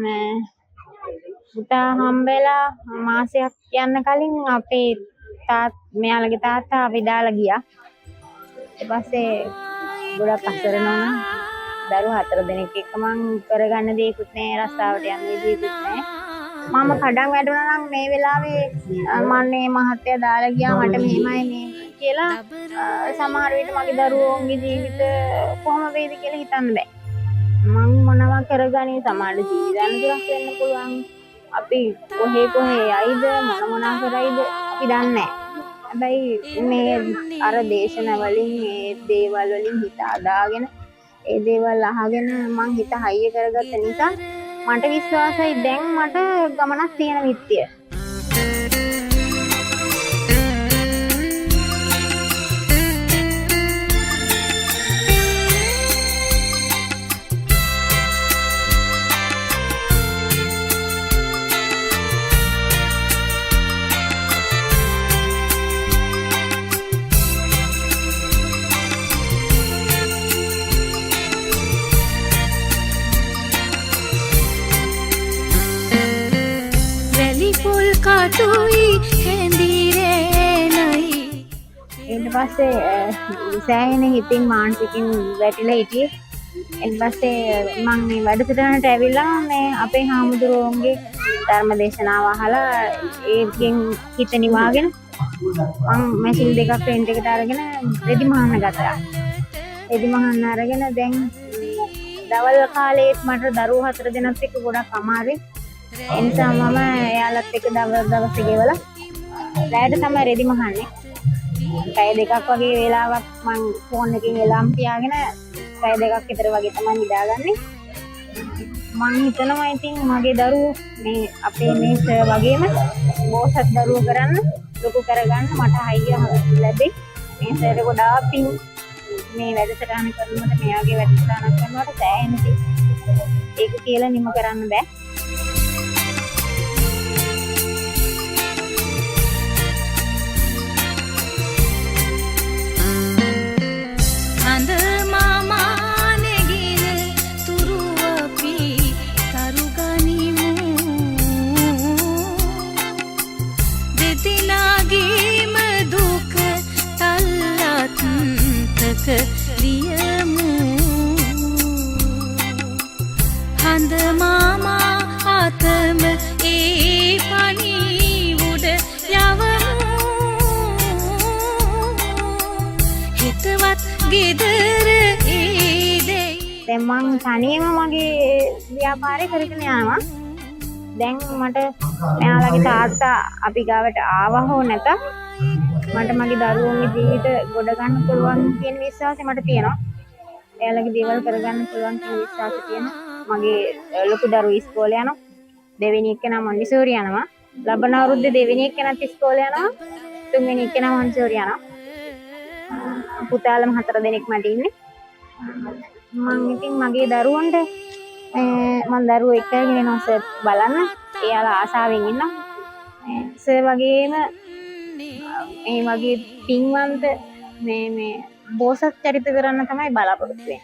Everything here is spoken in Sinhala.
මේ පුතා හම්බෙලා මාසයක් යන්න කලින් අපේ මෙයාලගේ තාත්තා අපි දාලා ගියා. ඊට පස්සේ ගොඩක් අසරණ වුණා. දරුවෝ 4 දෙනෙක් එක්ක මං කරගන්න දෙයක්වත් නැහැ, රස්සාවට යන්න දෙයක්වත් නැහැ. මම කඩන් වැටුණා නම් මේ වෙලාවේ මන්නේ මහත්තයා දාලා ගියා මට මෙහෙමයි මේ කියලා සමහර විට මගේ දරුවෝන්ගේ ජීවිත කොහොම වේද කියලා හිතන්න බෑ. මං මොනවා කරගන්නේ සමහර ජීවිතයන් දුරක් වෙන්න පුළුවන්. අපි කොහේ යයිද මොනවා කරයිද අපි දන්නේ නැහැ. හැබැයි මේ අර දේශන වලින් මේ දේවල් වලින් හිත අදාගෙන ඒ දේවල් අහගෙන මං හිත හයිය කරගත්ත නිසා මට විශ්වාසයි දැන් මට ගමනක් තියෙන විත්තිය. කාටුයි හැඳිරේ නයි. ඊට පස්සේ සෑහෙන හිතින් මානසිකින් වැටිලා හිටියේ. ඊට පස්සේ මම මේ වැඩසටහනට ඇවිල්ලා මේ අපේ හාමුදුරුවෝන්ගේ ධර්ම දේශනාව අහලා ඒකෙන් හිත නිවාගෙන මම මැෂින් දෙකක් රෙන්ට් එකට අරගෙන රෙදි මහන්න ගත්තා. රෙදි මහන්න අරගෙන දැන් දවල් කාලේත් මට දරුවෝ 4 දෙනෙක් එක්ක ගොඩක් අමාරුයි. එනිසා මම එයාලත් එක්ක දවස් ගෙවලා රැයට තමයි රෙදි මහන්නේ. පැය දෙකක් වගේ වෙලාවක් මං ෆෝන් එකකින් එලාම් තියාගෙන පැය දෙකක් විතර වගේ තමයි නිදාගන්නේ. මං හිතනවා ඉතින් මගේ දරුවෝ මේ අපේ මේ සර් වගේම බෝසත් දරුවෝ කරන්න ලොකු කරගන්න මට හයිය ලැබෙයි. මේ සර් ගොඩාක් පිං මේ වැඩසටහන කරනකොට මෙයාගේ වැඩසටහනක් කරනකොට සෑහෙන ඒක කියලා නිම කරන්න බෑ. ලියමු හඳ මාමා ආතම ඒ පණි උඩ යවමු හිතවත් ගෙදර ඒ දෙයි. දැන් මං තනියම මගේ ව්‍යාපාරේ කරගෙන යනවා. දැන් මට මෙයාලගේ තාත්තා අපි ගාවට ආවා හෝ නැත මට මගේ දරුවෝගේ ජීවිත ගොඩ ගන්න පුළුවන් කියන විශ්වාසය මට තියෙනවා. එයාලගේ දේවල් කරගන්න පුළුවන් කියන විශ්වාසය තියෙනවා. මගේ ලොකු දරුවෝ ඉස්කෝලේ යනවා. දෙවෙනි එක්කෙනා මොන්ටිසෝරි යනවා. ලබන අවුරුද්දේ දෙවෙනි එක්කෙනාත් ඉස්කෝලේ යනවා. තුන්වෙනි එක්කෙනා මොන්ටිසෝරි යනවා. පුතාලම 4 දෙනෙක් මට ඉන්නේ. මම ඉතින් මගේ දරුවන්ට මම දරුවෝ එක්කගෙන යනවා සර් බලන්න. එයාලා ආසාවෙන් ඉන්නවා. සර් වගේම මේ වගේ පින්වන්ත මේ බෝසත් චරිත කරන්න තමයි බලාපොරොත්තු වෙන්නේ.